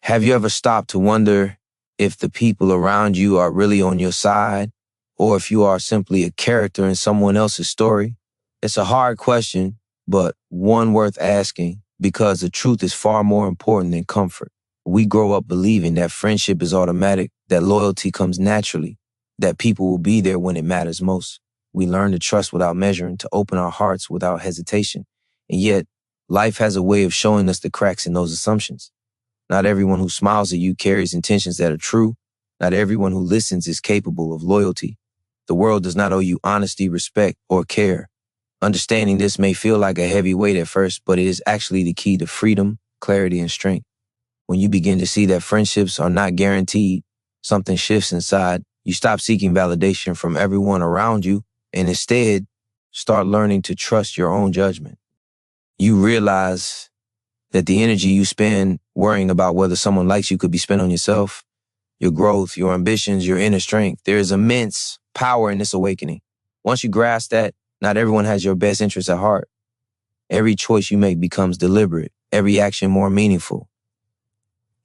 Have you ever stopped to wonder if the people around you are really on your side, or if you are simply a character in someone else's story? It's a hard question, but one worth asking, because the truth is far more important than comfort. We grow up believing that friendship is automatic, that loyalty comes naturally, that people will be there when it matters most. We learn to trust without measuring, to open our hearts without hesitation. And yet, life has a way of showing us the cracks in those assumptions. Not everyone who smiles at you carries intentions that are true. Not everyone who listens is capable of loyalty. The world does not owe you honesty, respect, or care. Understanding this may feel like a heavy weight at first, but it is actually the key to freedom, clarity, and strength. When you begin to see that friendships are not guaranteed, something shifts inside. You stop seeking validation from everyone around you and instead start learning to trust your own judgment. You realize that the energy you spend worrying about whether someone likes you could be spent on yourself, your growth, your ambitions, your inner strength. There is immense power in this awakening. Once you grasp that, not everyone has your best interests at heart. Every choice you make becomes deliberate, every action more meaningful.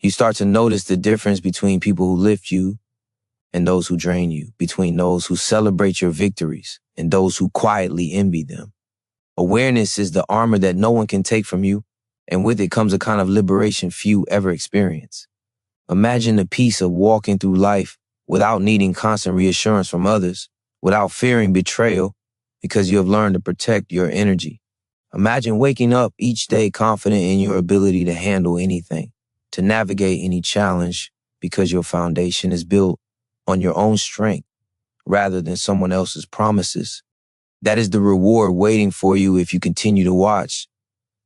You start to notice the difference between people who lift you and those who drain you, between those who celebrate your victories and those who quietly envy them. Awareness is the armor that no one can take from you, and with it comes a kind of liberation few ever experience. Imagine the peace of walking through life without needing constant reassurance from others, without fearing betrayal, because you have learned to protect your energy. Imagine waking up each day confident in your ability to handle anything, to navigate any challenge, because your foundation is built on your own strength rather than someone else's promises. That is the reward waiting for you if you continue to watch,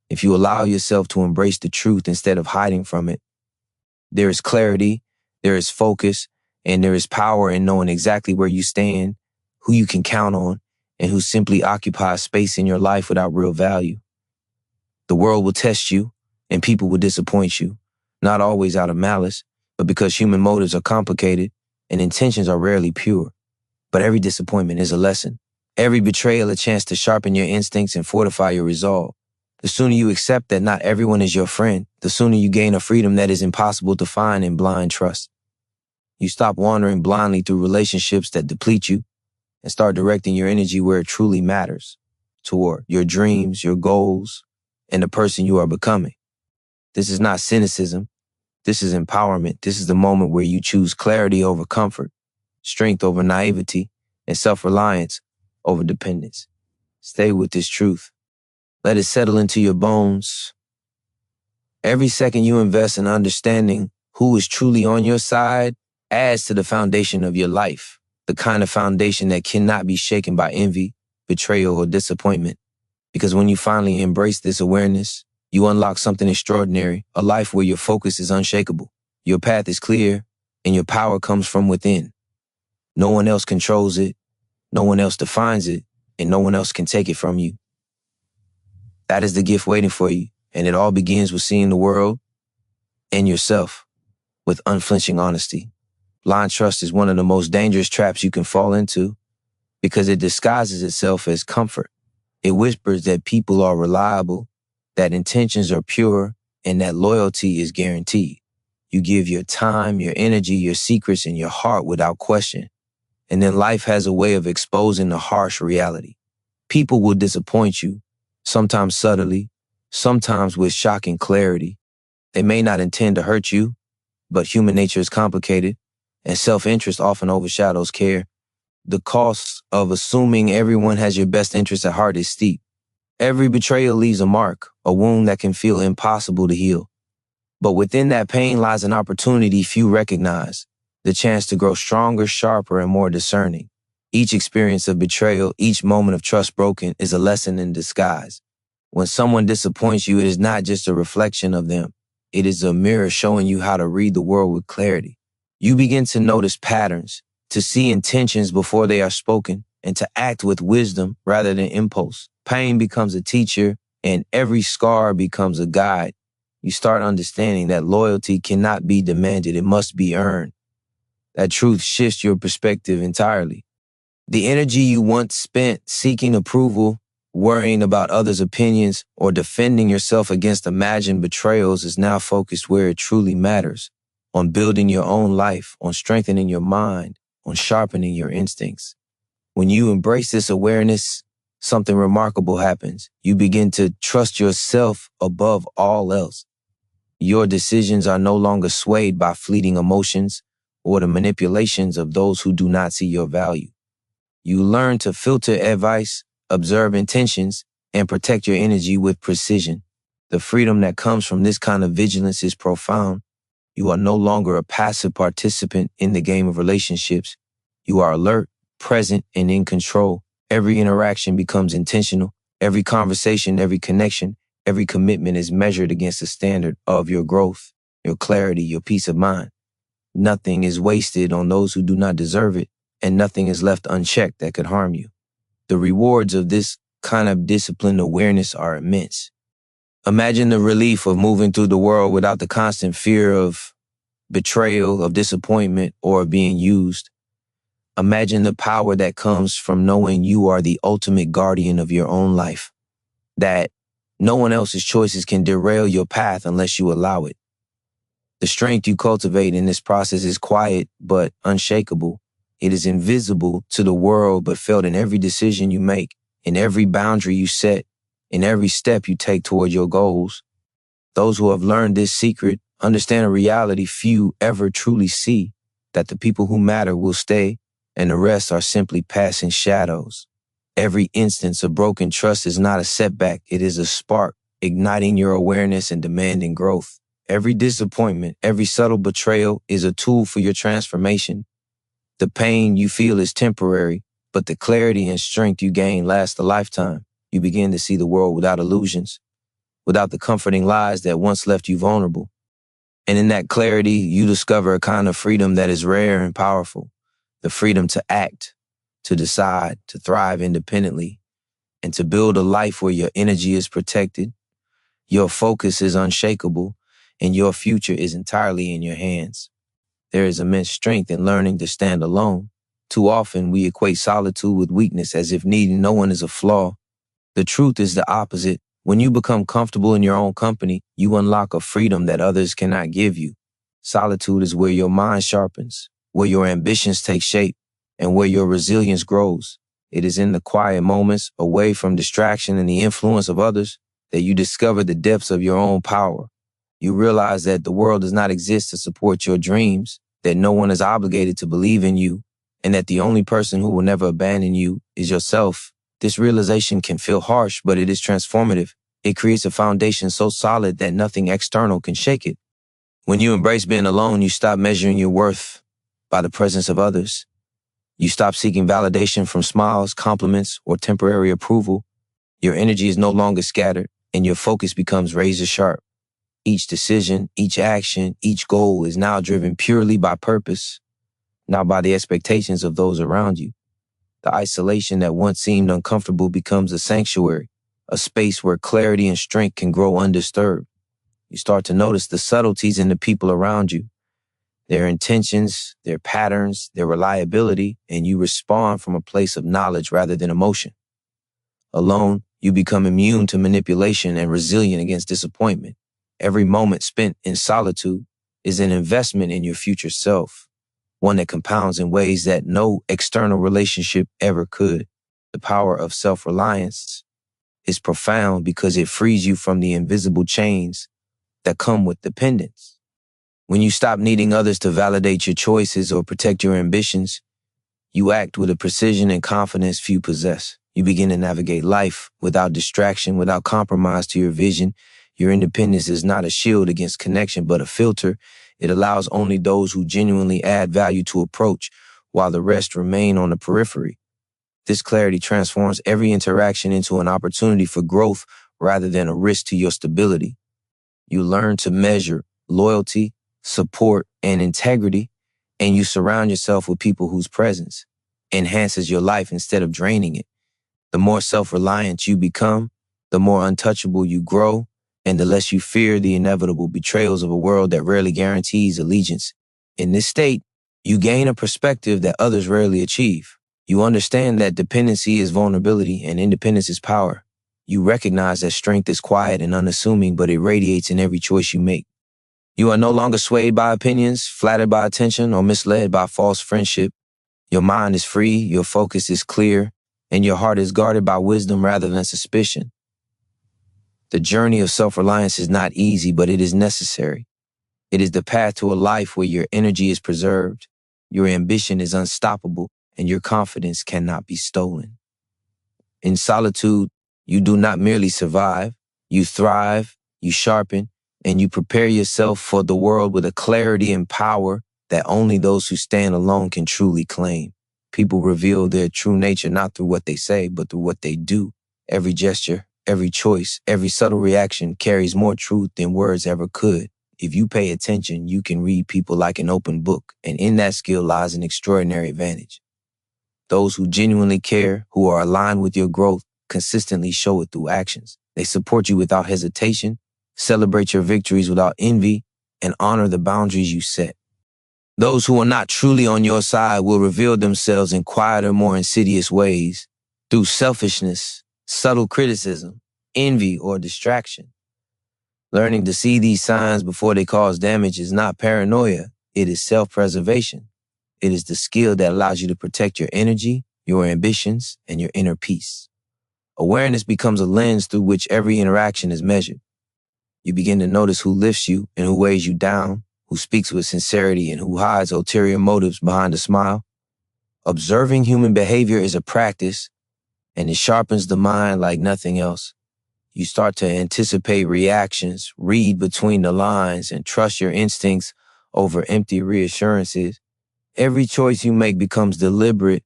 if you allow yourself to embrace the truth instead of hiding from it. There is clarity, there is focus, and there is power in knowing exactly where you stand, who you can count on, and who simply occupies space in your life without real value. The world will test you, and people will disappoint you, not always out of malice, but because human motives are complicated and intentions are rarely pure. But every disappointment is a lesson. Every betrayal a chance to sharpen your instincts and fortify your resolve. The sooner you accept that not everyone is your friend, the sooner you gain a freedom that is impossible to find in blind trust. You stop wandering blindly through relationships that deplete you and start directing your energy where it truly matters, toward your dreams, your goals, and the person you are becoming. This is not cynicism. This is empowerment. This is the moment where you choose clarity over comfort, strength over naivety, and self-reliance over dependence. Stay with this truth. Let it settle into your bones. Every second you invest in understanding who is truly on your side adds to the foundation of your life, the kind of foundation that cannot be shaken by envy, betrayal, or disappointment. Because when you finally embrace this awareness, you unlock something extraordinary, a life where your focus is unshakable, your path is clear, and your power comes from within. No one else controls it, no one else defines it, and no one else can take it from you. That is the gift waiting for you, and it all begins with seeing the world and yourself with unflinching honesty. Blind trust is one of the most dangerous traps you can fall into because it disguises itself as comfort. It whispers that people are reliable, that intentions are pure, and that loyalty is guaranteed. You give your time, your energy, your secrets, and your heart without question. And then life has a way of exposing the harsh reality. People will disappoint you, sometimes subtly, sometimes with shocking clarity. They may not intend to hurt you, but human nature is complicated, and self-interest often overshadows care. The cost of assuming everyone has your best interest at heart is steep. Every betrayal leaves a mark, a wound that can feel impossible to heal. But within that pain lies an opportunity few recognize, the chance to grow stronger, sharper, and more discerning. Each experience of betrayal, each moment of trust broken is a lesson in disguise. When someone disappoints you, it is not just a reflection of them. It is a mirror showing you how to read the world with clarity. You begin to notice patterns, to see intentions before they are spoken, and to act with wisdom rather than impulse. Pain becomes a teacher, and every scar becomes a guide. You start understanding that loyalty cannot be demanded, it must be earned. That truth shifts your perspective entirely. The energy you once spent seeking approval Worrying about others' opinions or defending yourself against imagined betrayals is now focused where it truly matters, on building your own life, on strengthening your mind, on sharpening your instincts. When you embrace this awareness, something remarkable happens. You begin to trust yourself above all else. Your decisions are no longer swayed by fleeting emotions or the manipulations of those who do not see your value. You learn to filter advice, observe intentions, and protect your energy with precision. The freedom that comes from this kind of vigilance is profound. You are no longer a passive participant in the game of relationships. You are alert, present, and in control. Every interaction becomes intentional. Every conversation, every connection, every commitment is measured against the standard of your growth, your clarity, your peace of mind. Nothing is wasted on those who do not deserve it, and nothing is left unchecked that could harm you. The rewards of this kind of disciplined awareness are immense. Imagine the relief of moving through the world without the constant fear of betrayal, of disappointment, or of being used. Imagine the power that comes from knowing you are the ultimate guardian of your own life, that no one else's choices can derail your path unless you allow it. The strength you cultivate in this process is quiet but unshakable. It is invisible to the world but felt in every decision you make, in every boundary you set, in every step you take toward your goals. Those who have learned this secret understand a reality few ever truly see, that the people who matter will stay and the rest are simply passing shadows. Every instance of broken trust is not a setback, it is a spark, igniting your awareness and demanding growth. Every disappointment, every subtle betrayal is a tool for your transformation. The pain you feel is temporary, but the clarity and strength you gain last a lifetime. You begin to see the world without illusions, without the comforting lies that once left you vulnerable. And in that clarity, you discover a kind of freedom that is rare and powerful. The freedom to act, to decide, to thrive independently, and to build a life where your energy is protected, your focus is unshakable, and your future is entirely in your hands. There is immense strength in learning to stand alone. Too often, we equate solitude with weakness, as if needing no one is a flaw. The truth is the opposite. When you become comfortable in your own company, you unlock a freedom that others cannot give you. Solitude is where your mind sharpens, where your ambitions take shape, and where your resilience grows. It is in the quiet moments, away from distraction and the influence of others, that you discover the depths of your own power. You realize that the world does not exist to support your dreams, that no one is obligated to believe in you, and that the only person who will never abandon you is yourself. This realization can feel harsh, but it is transformative. It creates a foundation so solid that nothing external can shake it. When you embrace being alone, you stop measuring your worth by the presence of others. You stop seeking validation from smiles, compliments, or temporary approval. Your energy is no longer scattered, and your focus becomes razor sharp. Each decision, each action, each goal is now driven purely by purpose, not by the expectations of those around you. The isolation that once seemed uncomfortable becomes a sanctuary, a space where clarity and strength can grow undisturbed. You start to notice the subtleties in the people around you, their intentions, their patterns, their reliability, and you respond from a place of knowledge rather than emotion. Alone, you become immune to manipulation and resilient against disappointment. Every moment spent in solitude is an investment in your future self, one that compounds in ways that no external relationship ever could. The power of self-reliance is profound because it frees you from the invisible chains that come with dependence. When you stop needing others to validate your choices or protect your ambitions, you act with a precision and confidence few possess. You begin to navigate life without distraction, without compromise to your vision. Your independence is not a shield against connection, but a filter. It allows only those who genuinely add value to approach, while the rest remain on the periphery. This clarity transforms every interaction into an opportunity for growth rather than a risk to your stability. You learn to measure loyalty, support, and integrity, and you surround yourself with people whose presence enhances your life instead of draining it. The more self-reliant you become, the more untouchable you grow, and the less you fear the inevitable betrayals of a world that rarely guarantees allegiance. In this state, you gain a perspective that others rarely achieve. You understand that dependency is vulnerability and independence is power. You recognize that strength is quiet and unassuming, but it radiates in every choice you make. You are no longer swayed by opinions, flattered by attention, or misled by false friendship. Your mind is free, your focus is clear, and your heart is guarded by wisdom rather than suspicion. The journey of self-reliance is not easy, but it is necessary. It is the path to a life where your energy is preserved, your ambition is unstoppable, and your confidence cannot be stolen. In solitude, you do not merely survive, you thrive, you sharpen, and you prepare yourself for the world with a clarity and power that only those who stand alone can truly claim. People reveal their true nature not through what they say, but through what they do. Every gesture, every choice, every subtle reaction carries more truth than words ever could. If you pay attention, you can read people like an open book, and in that skill lies an extraordinary advantage. Those who genuinely care, who are aligned with your growth, consistently show it through actions. They support you without hesitation, celebrate your victories without envy, and honor the boundaries you set. Those who are not truly on your side will reveal themselves in quieter, more insidious ways, through selfishness, subtle criticism, envy, or distraction. Learning to see these signs before they cause damage is not paranoia, it is self-preservation. It is the skill that allows you to protect your energy, your ambitions, and your inner peace. Awareness becomes a lens through which every interaction is measured. You begin to notice who lifts you and who weighs you down, who speaks with sincerity and who hides ulterior motives behind a smile. Observing human behavior is a practice, and it sharpens the mind like nothing else. You start to anticipate reactions, read between the lines, and trust your instincts over empty reassurances. Every choice you make becomes deliberate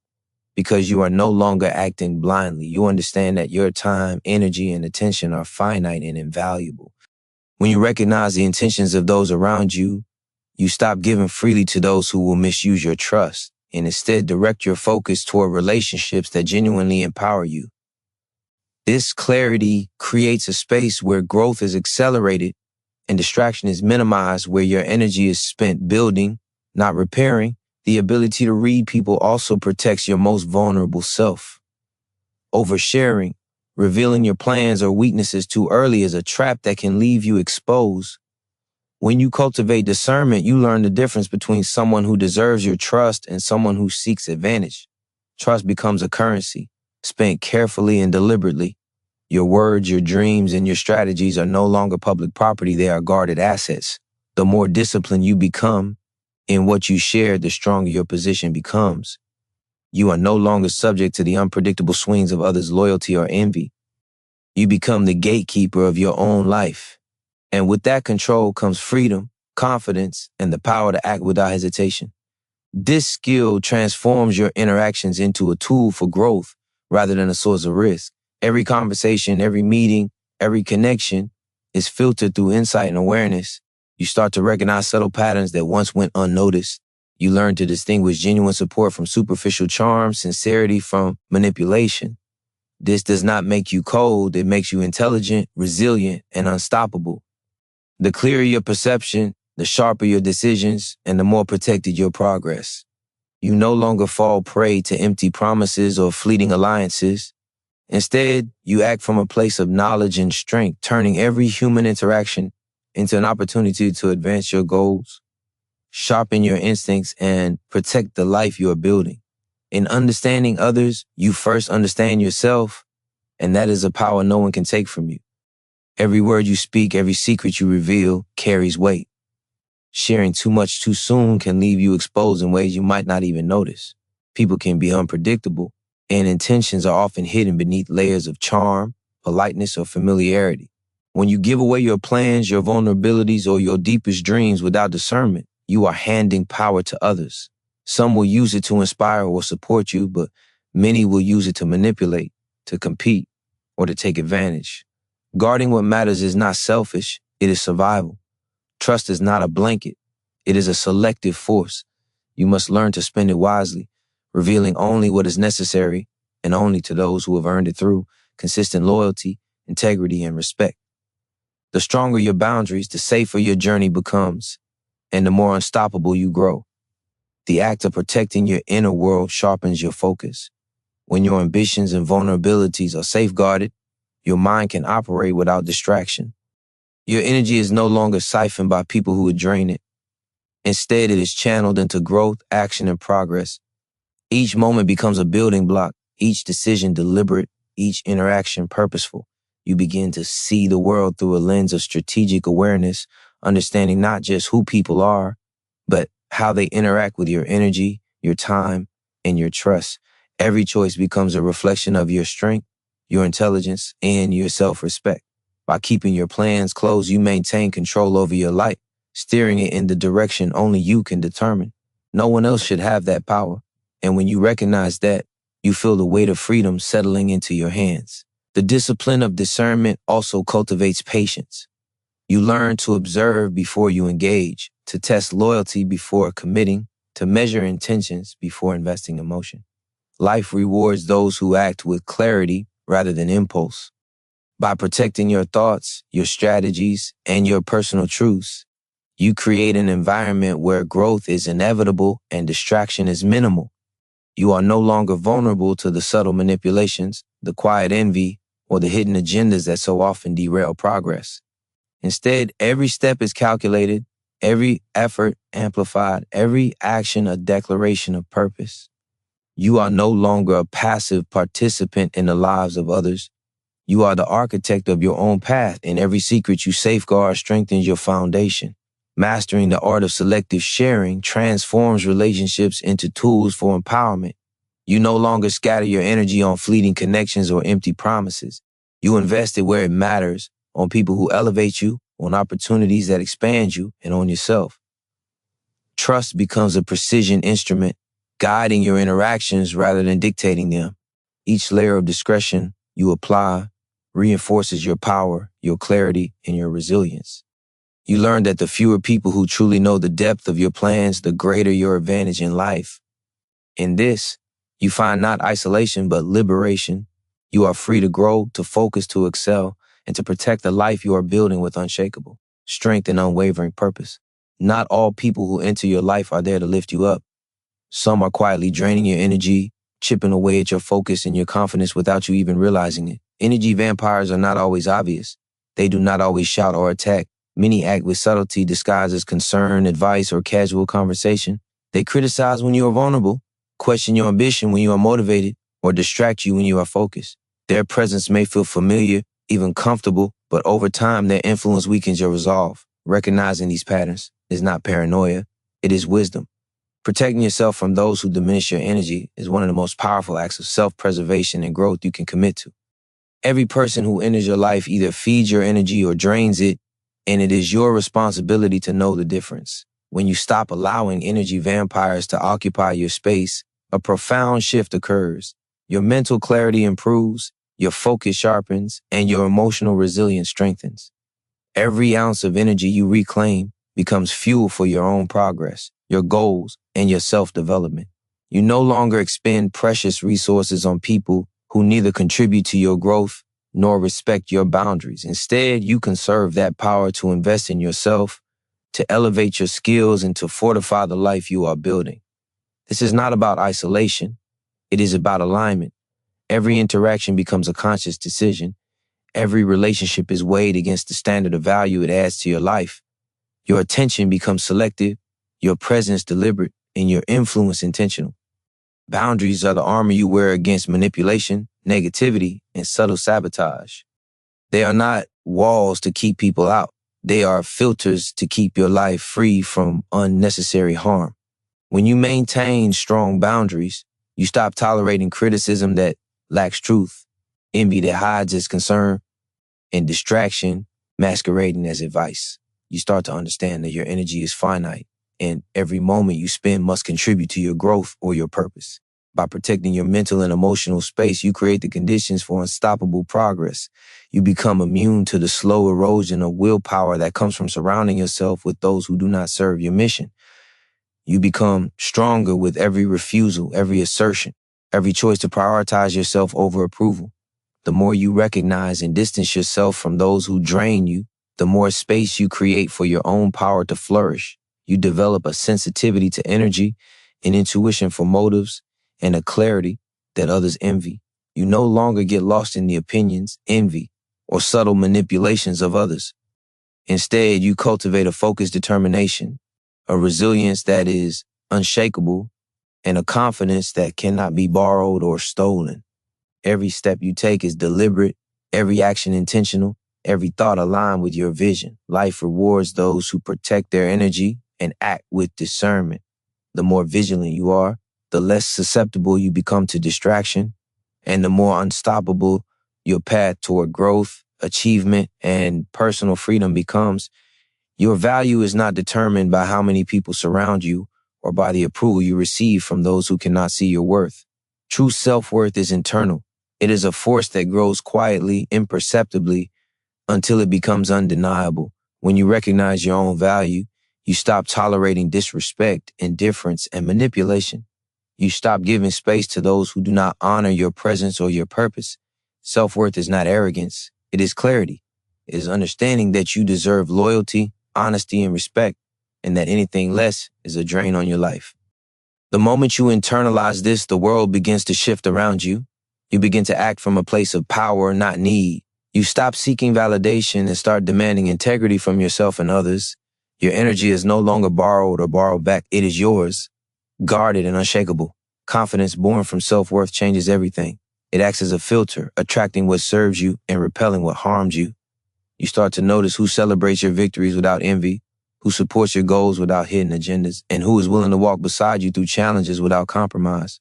because you are no longer acting blindly. You understand that your time, energy, and attention are finite and invaluable. When you recognize the intentions of those around you, you stop giving freely to those who will misuse your trust and instead direct your focus toward relationships that genuinely empower you. This clarity creates a space where growth is accelerated and distraction is minimized, where your energy is spent building, not repairing. The ability to read people also protects your most vulnerable self. Oversharing, revealing your plans or weaknesses too early is a trap that can leave you exposed. When you cultivate discernment, you learn the difference between someone who deserves your trust and someone who seeks advantage. Trust becomes a currency, spent carefully and deliberately. Your words, your dreams, and your strategies are no longer public property, they are guarded assets. The more disciplined you become in what you share, the stronger your position becomes. You are no longer subject to the unpredictable swings of others' loyalty or envy. You become the gatekeeper of your own life. And with that control comes freedom, confidence, and the power to act without hesitation. This skill transforms your interactions into a tool for growth rather than a source of risk. Every conversation, every meeting, every connection is filtered through insight and awareness. You start to recognize subtle patterns that once went unnoticed. You learn to distinguish genuine support from superficial charm, sincerity from manipulation. This does not make you cold, it makes you intelligent, resilient, and unstoppable. The clearer your perception, the sharper your decisions, and the more protected your progress. You no longer fall prey to empty promises or fleeting alliances. Instead, you act from a place of knowledge and strength, turning every human interaction into an opportunity to advance your goals, sharpen your instincts, and protect the life you are building. In understanding others, you first understand yourself, and that is a power no one can take from you. Every word you speak, every secret you reveal carries weight. Sharing too much too soon can leave you exposed in ways you might not even notice. People can be unpredictable, and intentions are often hidden beneath layers of charm, politeness, or familiarity. When you give away your plans, your vulnerabilities, or your deepest dreams without discernment, you are handing power to others. Some will use it to inspire or support you, but many will use it to manipulate, to compete, or to take advantage. Guarding what matters is not selfish, it is survival. Trust is not a blanket, it is a selective force. You must learn to spend it wisely, revealing only what is necessary and only to those who have earned it through consistent loyalty, integrity, and respect. The stronger your boundaries, the safer your journey becomes, and the more unstoppable you grow. The act of protecting your inner world sharpens your focus. When your ambitions and vulnerabilities are safeguarded, your mind can operate without distraction. Your energy is no longer siphoned by people who would drain it. Instead, it is channeled into growth, action, and progress. Each moment becomes a building block, each decision deliberate, each interaction purposeful. You begin to see the world through a lens of strategic awareness, understanding not just who people are, but how they interact with your energy, your time, and your trust. Every choice becomes a reflection of your strength, your intelligence, and your self-respect. By keeping your plans close, you maintain control over your life, steering it in the direction only you can determine. No one else should have that power. And when you recognize that, you feel the weight of freedom settling into your hands. The discipline of discernment also cultivates patience. You learn to observe before you engage, to test loyalty before committing, to measure intentions before investing emotion. Life rewards those who act with clarity rather than impulse. By protecting your thoughts, your strategies, and your personal truths, you create an environment where growth is inevitable and distraction is minimal. You are no longer vulnerable to the subtle manipulations, the quiet envy, or the hidden agendas that so often derail progress. Instead, every step is calculated, every effort amplified, every action a declaration of purpose. You are no longer a passive participant in the lives of others. You are the architect of your own path, and every secret you safeguard strengthens your foundation. Mastering the art of selective sharing transforms relationships into tools for empowerment. You no longer scatter your energy on fleeting connections or empty promises. You invest it where it matters, on people who elevate you, on opportunities that expand you, and on yourself. Trust becomes a precision instrument, guiding your interactions rather than dictating them. Each layer of discretion you apply reinforces your power, your clarity, and your resilience. You learn that the fewer people who truly know the depth of your plans, the greater your advantage in life. In this, you find not isolation, but liberation. You are free to grow, to focus, to excel, and to protect the life you are building with unshakable strength and unwavering purpose. Not all people who enter your life are there to lift you up. Some are quietly draining your energy, chipping away at your focus and your confidence without you even realizing it. Energy vampires are not always obvious. They do not always shout or attack. Many act with subtlety disguised as concern, advice, or casual conversation. They criticize when you are vulnerable, question your ambition when you are motivated, or distract you when you are focused. Their presence may feel familiar, even comfortable, but over time their influence weakens your resolve. Recognizing these patterns is not paranoia, it is wisdom. Protecting yourself from those who diminish your energy is one of the most powerful acts of self-preservation and growth you can commit to. Every person who enters your life either feeds your energy or drains it, and it is your responsibility to know the difference. When you stop allowing energy vampires to occupy your space, a profound shift occurs. Your mental clarity improves, your focus sharpens, and your emotional resilience strengthens. Every ounce of energy you reclaim becomes fuel for your own progress, your goals, and your self-development. You no longer expend precious resources on people who neither contribute to your growth nor respect your boundaries. Instead, you conserve that power to invest in yourself, to elevate your skills, and to fortify the life you are building. This is not about isolation. It is about alignment. Every interaction becomes a conscious decision. Every relationship is weighed against the standard of value it adds to your life. Your attention becomes selective, your presence deliberate, and your influence intentional. Boundaries are the armor you wear against manipulation, negativity, and subtle sabotage. They are not walls to keep people out. They are filters to keep your life free from unnecessary harm. When you maintain strong boundaries, you stop tolerating criticism that lacks truth, envy that hides its concern, and distraction masquerading as advice. You start to understand that your energy is finite, and every moment you spend must contribute to your growth or your purpose. By protecting your mental and emotional space, you create the conditions for unstoppable progress. You become immune to the slow erosion of willpower that comes from surrounding yourself with those who do not serve your mission. You become stronger with every refusal, every assertion, every choice to prioritize yourself over approval. The more you recognize and distance yourself from those who drain you, the more space you create for your own power to flourish. You develop a sensitivity to energy, an intuition for motives, and a clarity that others envy. You no longer get lost in the opinions, envy, or subtle manipulations of others. Instead, you cultivate a focused determination, a resilience that is unshakable, and a confidence that cannot be borrowed or stolen. Every step you take is deliberate, every action intentional, every thought aligned with your vision. Life rewards those who protect their energy and act with discernment. The more vigilant you are, the less susceptible you become to distraction, and the more unstoppable your path toward growth, achievement, and personal freedom becomes. Your value is not determined by how many people surround you or by the approval you receive from those who cannot see your worth. True self-worth is internal. It is a force that grows quietly, imperceptibly, until it becomes undeniable. When you recognize your own value, you stop tolerating disrespect, indifference, and manipulation. You stop giving space to those who do not honor your presence or your purpose. Self-worth is not arrogance. It is clarity. It is understanding that you deserve loyalty, honesty, and respect, and that anything less is a drain on your life. The moment you internalize this, the world begins to shift around you. You begin to act from a place of power, not need. You stop seeking validation and start demanding integrity from yourself and others. Your energy is no longer borrowed or borrowed back. It is yours, guarded and unshakable. Confidence born from self-worth changes everything. It acts as a filter, attracting what serves you and repelling what harms you. You start to notice who celebrates your victories without envy, who supports your goals without hidden agendas, and who is willing to walk beside you through challenges without compromise.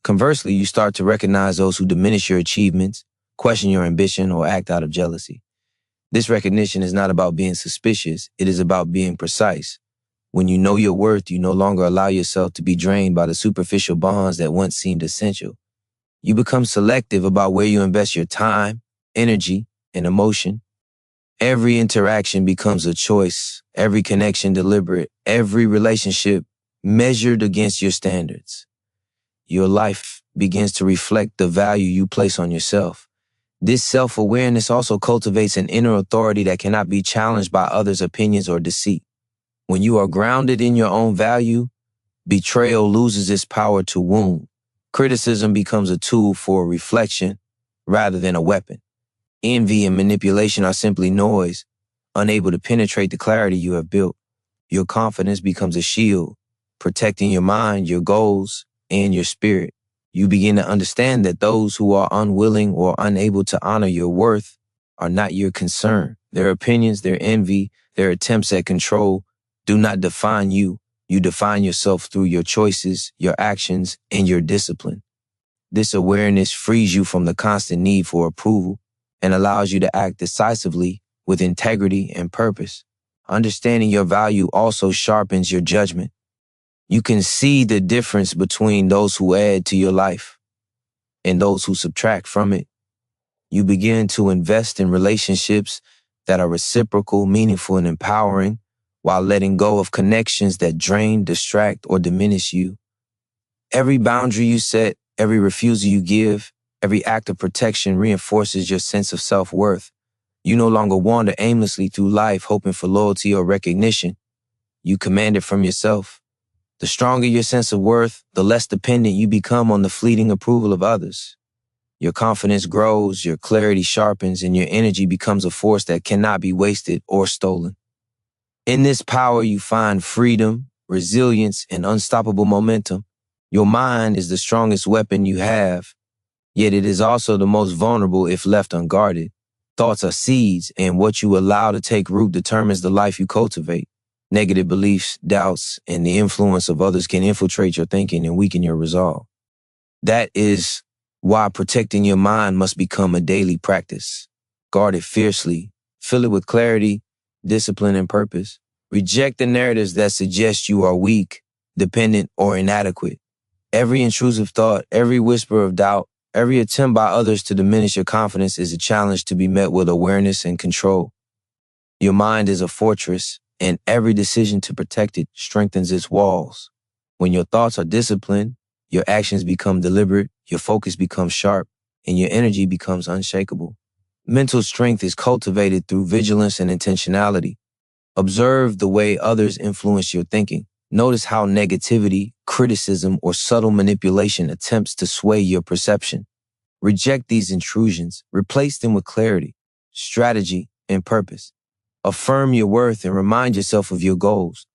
Conversely, you start to recognize those who diminish your achievements, question your ambition, or act out of jealousy. This recognition is not about being suspicious, it is about being precise. When you know your worth, you no longer allow yourself to be drained by the superficial bonds that once seemed essential. You become selective about where you invest your time, energy, and emotion. Every interaction becomes a choice, every connection deliberate, every relationship measured against your standards. Your life begins to reflect the value you place on yourself. This self-awareness also cultivates an inner authority that cannot be challenged by others' opinions or deceit. When you are grounded in your own value, betrayal loses its power to wound. Criticism becomes a tool for reflection rather than a weapon. Envy and manipulation are simply noise, unable to penetrate the clarity you have built. Your confidence becomes a shield, protecting your mind, your goals, and your spirit. You begin to understand that those who are unwilling or unable to honor your worth are not your concern. Their opinions, their envy, their attempts at control do not define you. You define yourself through your choices, your actions, and your discipline. This awareness frees you from the constant need for approval and allows you to act decisively with integrity and purpose. Understanding your value also sharpens your judgment. You can see the difference between those who add to your life and those who subtract from it. You begin to invest in relationships that are reciprocal, meaningful, and empowering, while letting go of connections that drain, distract, or diminish you. Every boundary you set, every refusal you give, every act of protection reinforces your sense of self-worth. You no longer wander aimlessly through life hoping for loyalty or recognition. You command it from yourself. The stronger your sense of worth, the less dependent you become on the fleeting approval of others. Your confidence grows, your clarity sharpens, and your energy becomes a force that cannot be wasted or stolen. In this power, you find freedom, resilience, and unstoppable momentum. Your mind is the strongest weapon you have, yet it is also the most vulnerable if left unguarded. Thoughts are seeds, and what you allow to take root determines the life you cultivate. Negative beliefs, doubts, and the influence of others can infiltrate your thinking and weaken your resolve. That is why protecting your mind must become a daily practice. Guard it fiercely, fill it with clarity, discipline, and purpose. Reject the narratives that suggest you are weak, dependent, or inadequate. Every intrusive thought, every whisper of doubt, every attempt by others to diminish your confidence is a challenge to be met with awareness and control. Your mind is a fortress, and every decision to protect it strengthens its walls. When your thoughts are disciplined, your actions become deliberate, your focus becomes sharp, and your energy becomes unshakable. Mental strength is cultivated through vigilance and intentionality. Observe the way others influence your thinking. Notice how negativity, criticism, or subtle manipulation attempts to sway your perception. Reject these intrusions, replace them with clarity. strategy, and purpose. Affirm your worth and remind yourself of your goals.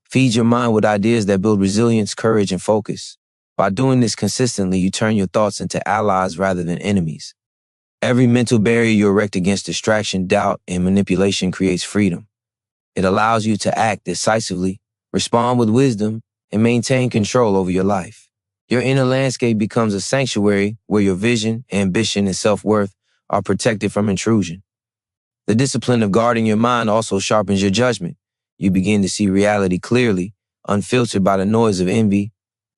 Feed your mind with ideas that build resilience, courage, and focus. By doing this consistently, you turn your thoughts into allies rather than enemies. Every mental barrier you erect against distraction, doubt, and manipulation creates freedom. It allows you to act decisively, respond with wisdom, and maintain control over your life. Your inner landscape becomes a sanctuary where your vision, ambition, and self-worth are protected from intrusion. The discipline of guarding your mind also sharpens your judgment. You begin to see reality clearly, unfiltered by the noise of envy,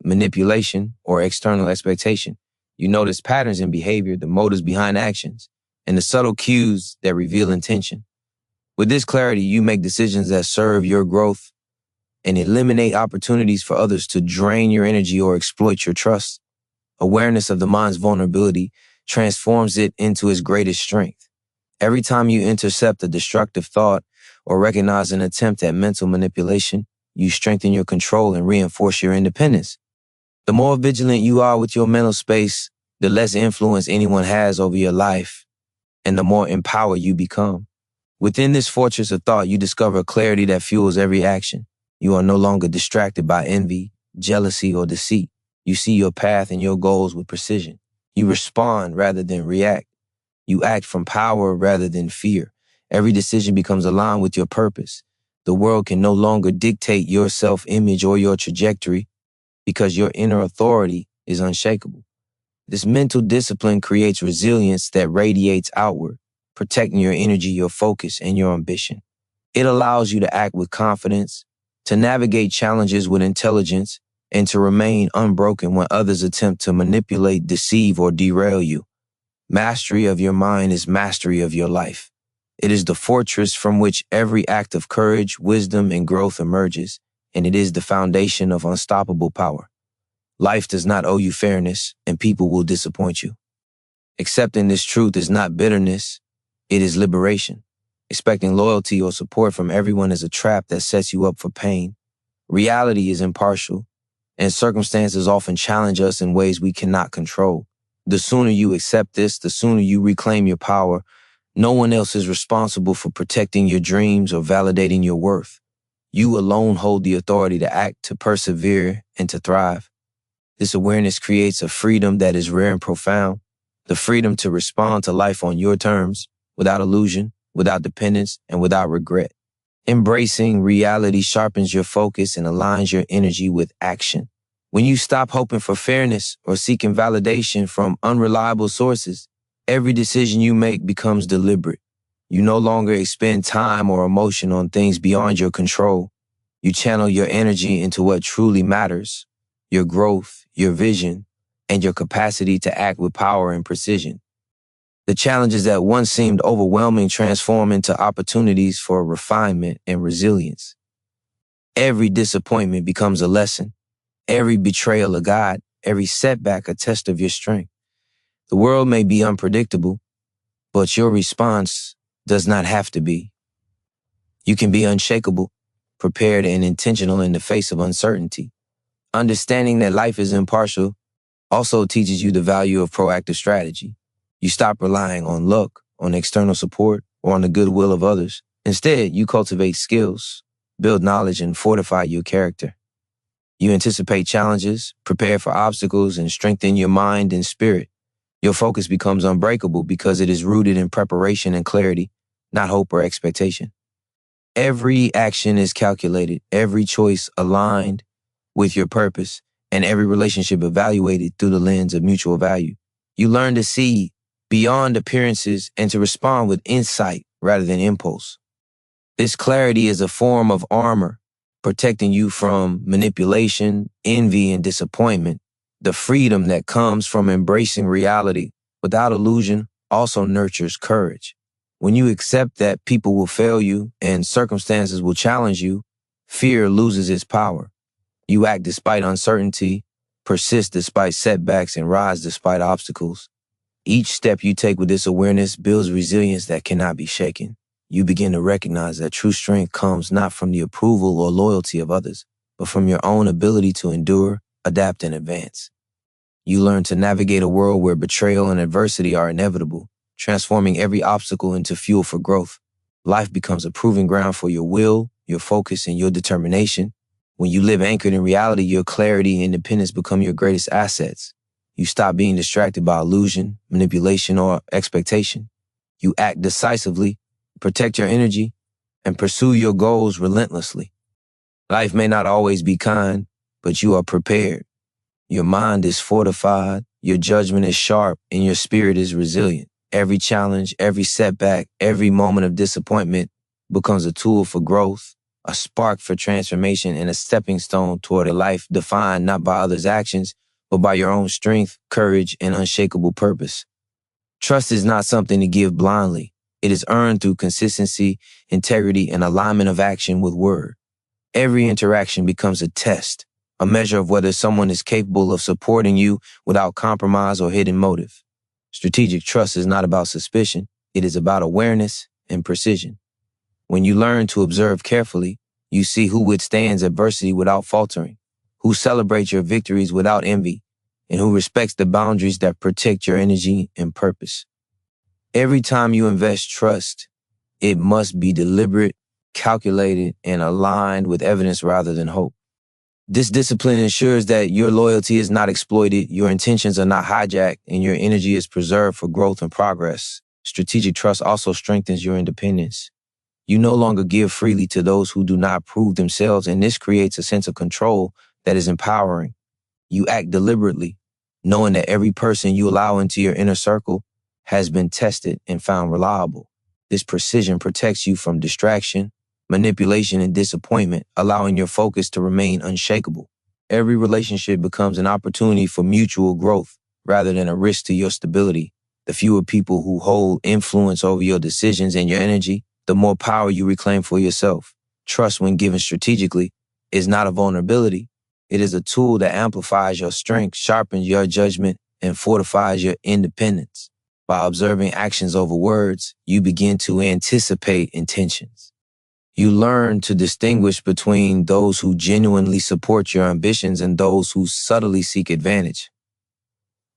manipulation, or external expectation. You notice patterns in behavior, the motives behind actions, and the subtle cues that reveal intention. With this clarity, you make decisions that serve your growth and eliminate opportunities for others to drain your energy or exploit your trust. Awareness of the mind's vulnerability transforms it into its greatest strength. Every time you intercept a destructive thought or recognize an attempt at mental manipulation, you strengthen your control and reinforce your independence. The more vigilant you are with your mental space, the less influence anyone has over your life, and the more empowered you become. Within this fortress of thought, you discover a clarity that fuels every action. You are no longer distracted by envy, jealousy, or deceit. You see your path and your goals with precision. You respond rather than react. You act from power rather than fear. Every decision becomes aligned with your purpose. The world can no longer dictate your self-image or your trajectory because your inner authority is unshakable. This mental discipline creates resilience that radiates outward, protecting your energy, your focus, and your ambition. It allows you to act with confidence, to navigate challenges with intelligence, and to remain unbroken when others attempt to manipulate, deceive, or derail you. Mastery of your mind is mastery of your life. It is the fortress from which every act of courage, wisdom, and growth emerges, and it is the foundation of unstoppable power. Life does not owe you fairness, and people will disappoint you. Accepting this truth is not bitterness, it is liberation. Expecting loyalty or support from everyone is a trap that sets you up for pain. Reality is impartial, and circumstances often challenge us in ways we cannot control. The sooner you accept this, the sooner you reclaim your power. No one else is responsible for protecting your dreams or validating your worth. You alone hold the authority to act, to persevere, and to thrive. This awareness creates a freedom that is rare and profound, the freedom to respond to life on your terms, without illusion, without dependence, and without regret. Embracing reality sharpens your focus and aligns your energy with action. When you stop hoping for fairness or seeking validation from unreliable sources, every decision you make becomes deliberate. You no longer expend time or emotion on things beyond your control. You channel your energy into what truly matters, your growth, your vision, and your capacity to act with power and precision. The challenges that once seemed overwhelming transform into opportunities for refinement and resilience. Every disappointment becomes a lesson, every betrayal a guide, every setback a test of your strength. The world may be unpredictable, but your response does not have to be. You can be unshakable, prepared, and intentional in the face of uncertainty. Understanding that life is impartial also teaches you the value of proactive strategy. You stop relying on luck, on external support, or on the goodwill of others. Instead, you cultivate skills, build knowledge, and fortify your character. You anticipate challenges, prepare for obstacles, and strengthen your mind and spirit. Your focus becomes unbreakable because it is rooted in preparation and clarity, not hope or expectation. Every action is calculated, every choice aligned with your purpose, and every relationship evaluated through the lens of mutual value. You learn to see beyond appearances and to respond with insight rather than impulse. This clarity is a form of armor, protecting you from manipulation, envy, and disappointment. The freedom that comes from embracing reality without illusion also nurtures courage. When you accept that people will fail you and circumstances will challenge you, fear loses its power. You act despite uncertainty, persist despite setbacks, and rise despite obstacles. Each step you take with this awareness builds resilience that cannot be shaken. You begin to recognize that true strength comes not from the approval or loyalty of others, but from your own ability to endure, adapt, and advance. You learn to navigate a world where betrayal and adversity are inevitable, transforming every obstacle into fuel for growth. Life becomes a proving ground for your will, your focus, and your determination. When you live anchored in reality, your clarity and independence become your greatest assets. You stop being distracted by illusion, manipulation, or expectation. You act decisively, protect your energy, and pursue your goals relentlessly. Life may not always be kind, but you are prepared. Your mind is fortified, your judgment is sharp, and your spirit is resilient. Every challenge, every setback, every moment of disappointment becomes a tool for growth, a spark for transformation, and a stepping stone toward a life defined not by others' actions, but by your own strength, courage, and unshakable purpose. Trust is not something to give blindly. It is earned through consistency, integrity, and alignment of action with word. Every interaction becomes a test, a measure of whether someone is capable of supporting you without compromise or hidden motive. Strategic trust is not about suspicion. It is about awareness and precision. When you learn to observe carefully, you see who withstands adversity without faltering, who celebrates your victories without envy, and who respects the boundaries that protect your energy and purpose. Every time you invest trust, it must be deliberate, calculated, and aligned with evidence rather than hope. This discipline ensures that your loyalty is not exploited, your intentions are not hijacked, and your energy is preserved for growth and progress. Strategic trust also strengthens your independence. You no longer give freely to those who do not prove themselves, and this creates a sense of control that is empowering. You act deliberately, knowing that every person you allow into your inner circle has been tested and found reliable. This precision protects you from distraction, manipulation, and disappointment, allowing your focus to remain unshakable. Every relationship becomes an opportunity for mutual growth rather than a risk to your stability. The fewer people who hold influence over your decisions and your energy, the more power you reclaim for yourself. Trust, when given strategically, is not a vulnerability. It is a tool that amplifies your strength, sharpens your judgment, and fortifies your independence. By observing actions over words, you begin to anticipate intentions. You learn to distinguish between those who genuinely support your ambitions and those who subtly seek advantage.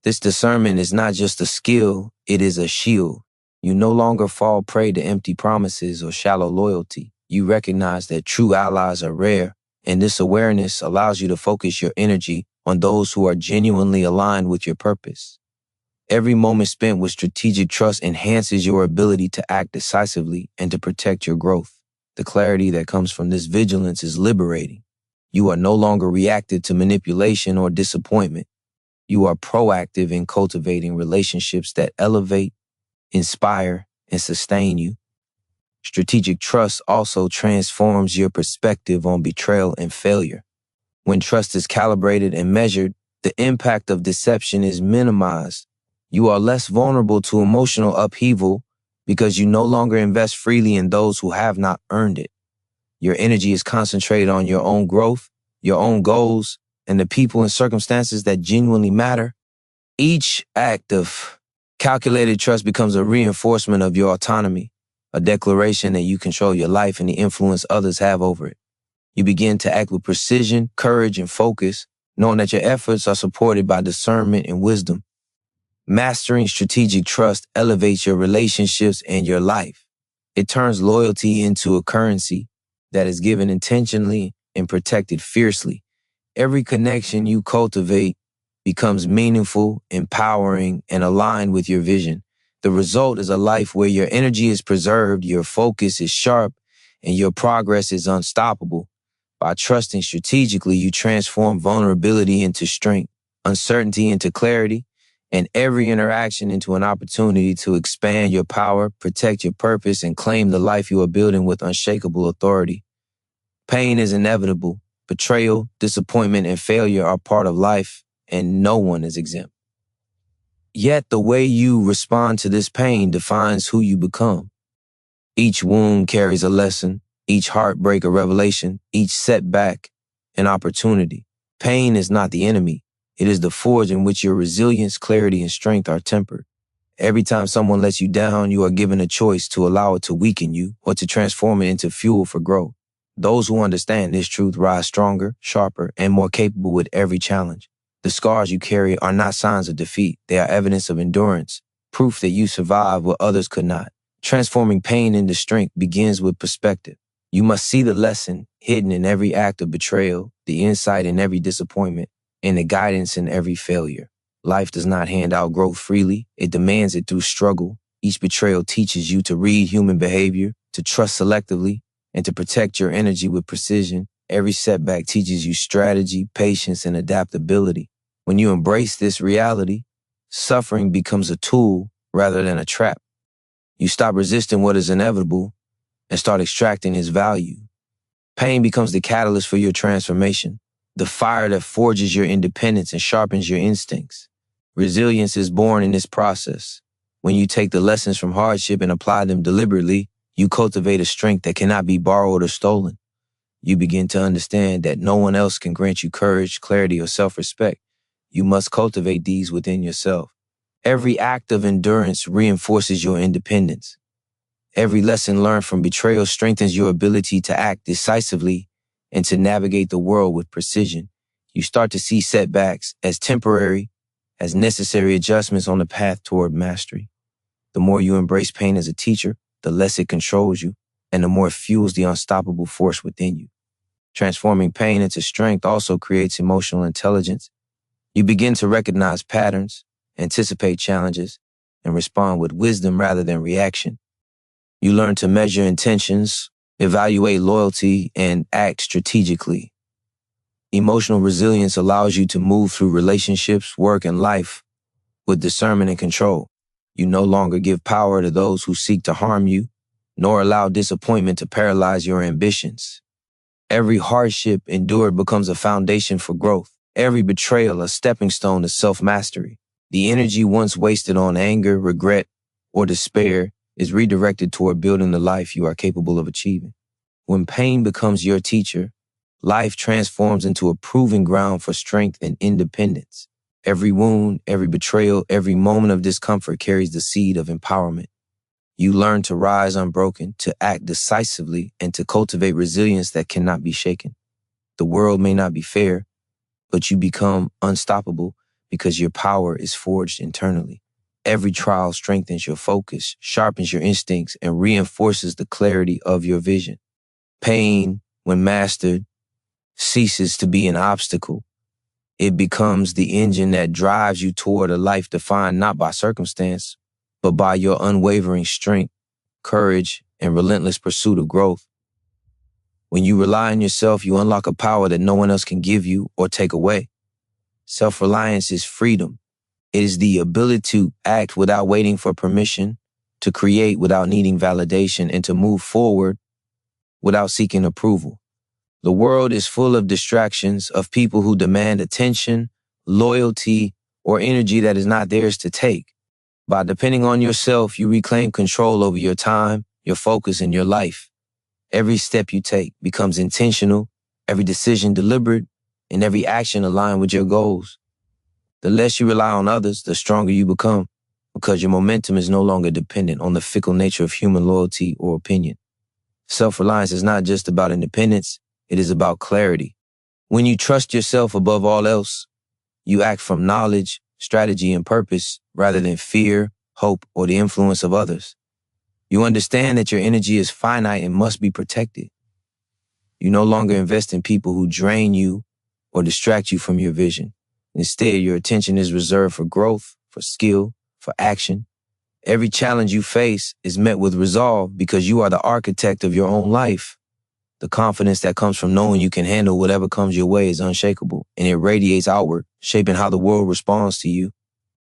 This discernment is not just a skill, it is a shield. You no longer fall prey to empty promises or shallow loyalty. You recognize that true allies are rare, and this awareness allows you to focus your energy on those who are genuinely aligned with your purpose. Every moment spent with strategic trust enhances your ability to act decisively and to protect your growth. The clarity that comes from this vigilance is liberating. You are no longer reactive to manipulation or disappointment. You are proactive in cultivating relationships that elevate, inspire, and sustain you. Strategic trust also transforms your perspective on betrayal and failure. When trust is calibrated and measured, the impact of deception is minimized. You are less vulnerable to emotional upheaval because you no longer invest freely in those who have not earned it. Your energy is concentrated on your own growth, your own goals, and the people and circumstances that genuinely matter. Each act of calculated trust becomes a reinforcement of your autonomy, a declaration that you control your life and the influence others have over it. You begin to act with precision, courage, and focus, knowing that your efforts are supported by discernment and wisdom. Mastering strategic trust elevates your relationships and your life. It turns loyalty into a currency that is given intentionally and protected fiercely. Every connection you cultivate becomes meaningful, empowering, and aligned with your vision. The result is a life where your energy is preserved, your focus is sharp, and your progress is unstoppable. By trusting strategically, you transform vulnerability into strength, uncertainty into clarity, and every interaction into an opportunity to expand your power, protect your purpose, and claim the life you are building with unshakable authority. Pain is inevitable. Betrayal, disappointment, and failure are part of life, and no one is exempt. Yet the way you respond to this pain defines who you become. Each wound carries a lesson, each heartbreak a revelation, each setback an opportunity. Pain is not the enemy. It is the forge in which your resilience, clarity, and strength are tempered. Every time someone lets you down, you are given a choice to allow it to weaken you or to transform it into fuel for growth. Those who understand this truth rise stronger, sharper, and more capable with every challenge. The scars you carry are not signs of defeat. They are evidence of endurance, proof that you survived what others could not. Transforming pain into strength begins with perspective. You must see the lesson hidden in every act of betrayal, the insight in every disappointment, and the guidance in every failure. Life does not hand out growth freely. It demands it through struggle. Each betrayal teaches you to read human behavior, to trust selectively, and to protect your energy with precision. Every setback teaches you strategy, patience, and adaptability. When you embrace this reality, suffering becomes a tool rather than a trap. You stop resisting what is inevitable and start extracting its value. Pain becomes the catalyst for your transformation, the fire that forges your independence and sharpens your instincts. Resilience is born in this process. When you take the lessons from hardship and apply them deliberately, you cultivate a strength that cannot be borrowed or stolen. You begin to understand that no one else can grant you courage, clarity, or self-respect. You must cultivate these within yourself. Every act of endurance reinforces your independence. Every lesson learned from betrayal strengthens your ability to act decisively and to navigate the world with precision. You start to see setbacks as temporary, as necessary adjustments on the path toward mastery. The more you embrace pain as a teacher, the less it controls you, and the more it fuels the unstoppable force within you. Transforming pain into strength also creates emotional intelligence. You begin to recognize patterns, anticipate challenges, and respond with wisdom rather than reaction. You learn to measure intentions, evaluate loyalty, and act strategically. Emotional resilience allows you to move through relationships, work, and life with discernment and control. You no longer give power to those who seek to harm you, nor allow disappointment to paralyze your ambitions. Every hardship endured becomes a foundation for growth. Every betrayal a stepping stone to self-mastery. The energy once wasted on anger, regret, or despair is redirected toward building the life you are capable of achieving. When pain becomes your teacher, life transforms into a proving ground for strength and independence. Every wound, every betrayal, every moment of discomfort carries the seed of empowerment. You learn to rise unbroken, to act decisively, and to cultivate resilience that cannot be shaken. The world may not be fair, but you become unstoppable because your power is forged internally. Every trial strengthens your focus, sharpens your instincts, and reinforces the clarity of your vision. Pain, when mastered, ceases to be an obstacle. It becomes the engine that drives you toward a life defined not by circumstance, but by your unwavering strength, courage, and relentless pursuit of growth. When you rely on yourself, you unlock a power that no one else can give you or take away. Self-reliance is freedom. It is the ability to act without waiting for permission, to create without needing validation, and to move forward without seeking approval. The world is full of distractions, of people who demand attention, loyalty, or energy that is not theirs to take. By depending on yourself, you reclaim control over your time, your focus, and your life. Every step you take becomes intentional, every decision deliberate, and every action aligned with your goals. The less you rely on others, the stronger you become, because your momentum is no longer dependent on the fickle nature of human loyalty or opinion. Self-reliance is not just about independence, it is about clarity. When you trust yourself above all else, you act from knowledge, strategy, and purpose rather than fear, hope, or the influence of others. You understand that your energy is finite and must be protected. You no longer invest in people who drain you or distract you from your vision. Instead, your attention is reserved for growth, for skill, for action. Every challenge you face is met with resolve because you are the architect of your own life. The confidence that comes from knowing you can handle whatever comes your way is unshakable, and it radiates outward, shaping how the world responds to you.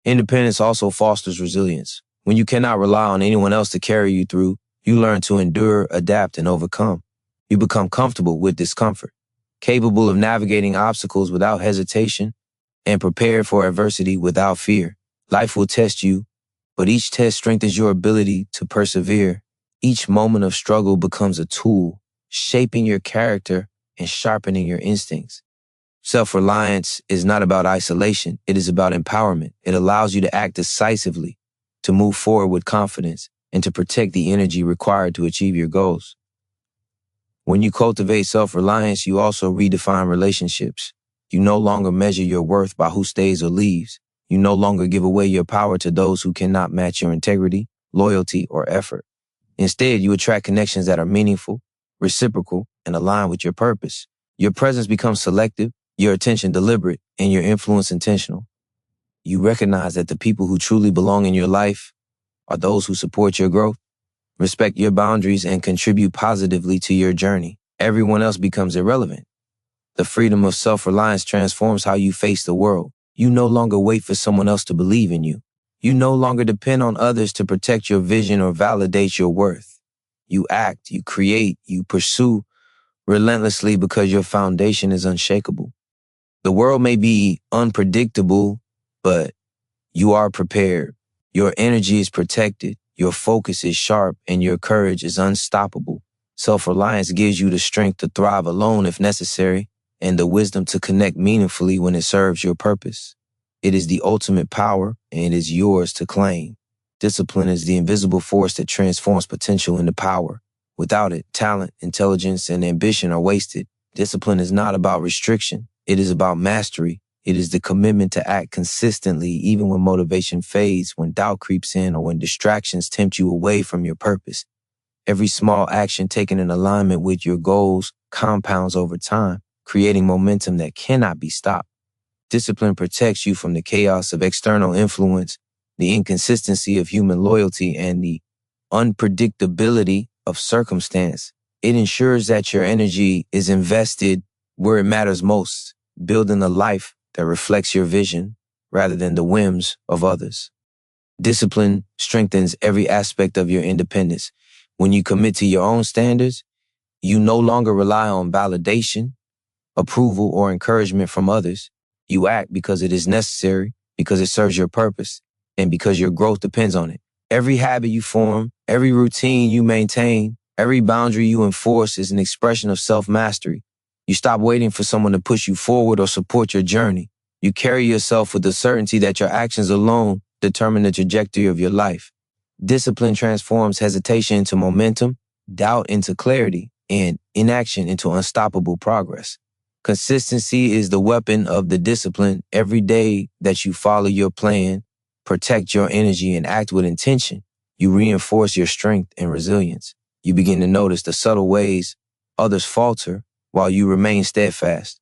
Independence also fosters resilience. When you cannot rely on anyone else to carry you through, you learn to endure, adapt, and overcome. You become comfortable with discomfort, capable of navigating obstacles without hesitation, and prepared for adversity without fear. Life will test you, but each test strengthens your ability to persevere. Each moment of struggle becomes a tool, shaping your character and sharpening your instincts. Self-reliance is not about isolation. It is about empowerment. It allows you to act decisively, to move forward with confidence, and to protect the energy required to achieve your goals. When you cultivate self-reliance, you also redefine relationships. You no longer measure your worth by who stays or leaves. You no longer give away your power to those who cannot match your integrity, loyalty, or effort. Instead, you attract connections that are meaningful, reciprocal, and aligned with your purpose. Your presence becomes selective, your attention deliberate, and your influence intentional. You recognize that the people who truly belong in your life are those who support your growth, respect your boundaries, and contribute positively to your journey. Everyone else becomes irrelevant. The freedom of self-reliance transforms how you face the world. You no longer wait for someone else to believe in you. You no longer depend on others to protect your vision or validate your worth. You act, you create, you pursue relentlessly because your foundation is unshakable. The world may be unpredictable, but you are prepared. Your energy is protected, your focus is sharp, and your courage is unstoppable. Self-reliance gives you the strength to thrive alone if necessary, and the wisdom to connect meaningfully when it serves your purpose. It is the ultimate power, and it is yours to claim. Discipline is the invisible force that transforms potential into power. Without it, talent, intelligence, and ambition are wasted. Discipline is not about restriction. It is about mastery. It is the commitment to act consistently even when motivation fades, when doubt creeps in, or when distractions tempt you away from your purpose. Every small action taken in alignment with your goals compounds over time, creating momentum that cannot be stopped. Discipline protects you from the chaos of external influence, the inconsistency of human loyalty, and the unpredictability of circumstance. It ensures that your energy is invested where it matters most, building a life that reflects your vision rather than the whims of others. Discipline strengthens every aspect of your independence. When you commit to your own standards, you no longer rely on validation, approval, or encouragement from others. You act because it is necessary, because it serves your purpose, and because your growth depends on it. Every habit you form, every routine you maintain, every boundary you enforce is an expression of self-mastery. You stop waiting for someone to push you forward or support your journey. You carry yourself with the certainty that your actions alone determine the trajectory of your life. Discipline transforms hesitation into momentum, doubt into clarity, and inaction into unstoppable progress. Consistency is the weapon of the discipline. Every day that you follow your plan, protect your energy, and act with intention, you reinforce your strength and resilience. You begin to notice the subtle ways others falter while you remain steadfast.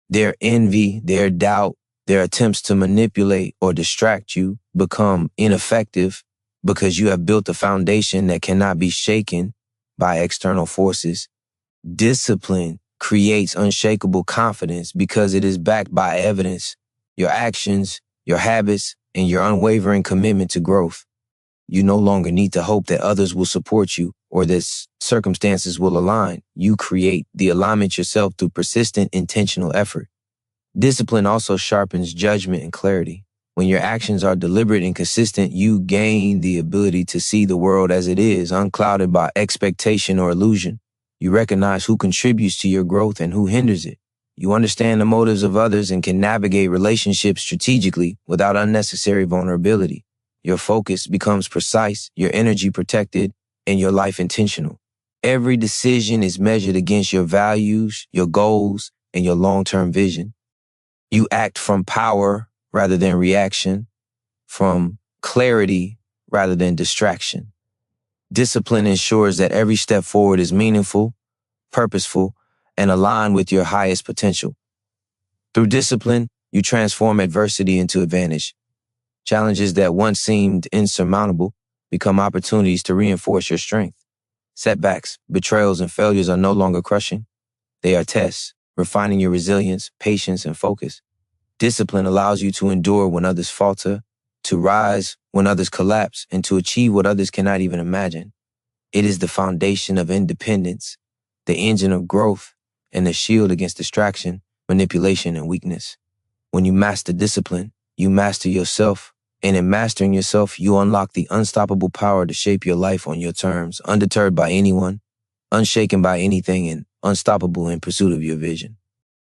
Their envy, their doubt, their attempts to manipulate or distract you become ineffective because you have built a foundation that cannot be shaken by external forces. Discipline creates unshakable confidence because it is backed by evidence, your actions, your habits, and your unwavering commitment to growth. You no longer need to hope that others will support you or that circumstances will align. You create the alignment yourself through persistent, intentional effort. Discipline also sharpens judgment and clarity. When your actions are deliberate and consistent, you gain the ability to see the world as it is, unclouded by expectation or illusion. You recognize who contributes to your growth and who hinders it. You understand the motives of others and can navigate relationships strategically without unnecessary vulnerability. Your focus becomes precise, your energy protected, and your life intentional. Every decision is measured against your values, your goals, and your long-term vision. You act from power rather than reaction, from clarity rather than distraction. Discipline ensures that every step forward is meaningful, purposeful, and aligned with your highest potential. Through discipline, you transform adversity into advantage. Challenges that once seemed insurmountable become opportunities to reinforce your strength. Setbacks, betrayals, and failures are no longer crushing. They are tests, refining your resilience, patience, and focus. Discipline allows you to endure when others falter, to rise when others collapse, and to achieve what others cannot even imagine. It is the foundation of independence, the engine of growth, and the shield against distraction, manipulation, and weakness. When you master discipline, you master yourself, and in mastering yourself, you unlock the unstoppable power to shape your life on your terms, undeterred by anyone, unshaken by anything, and unstoppable in pursuit of your vision.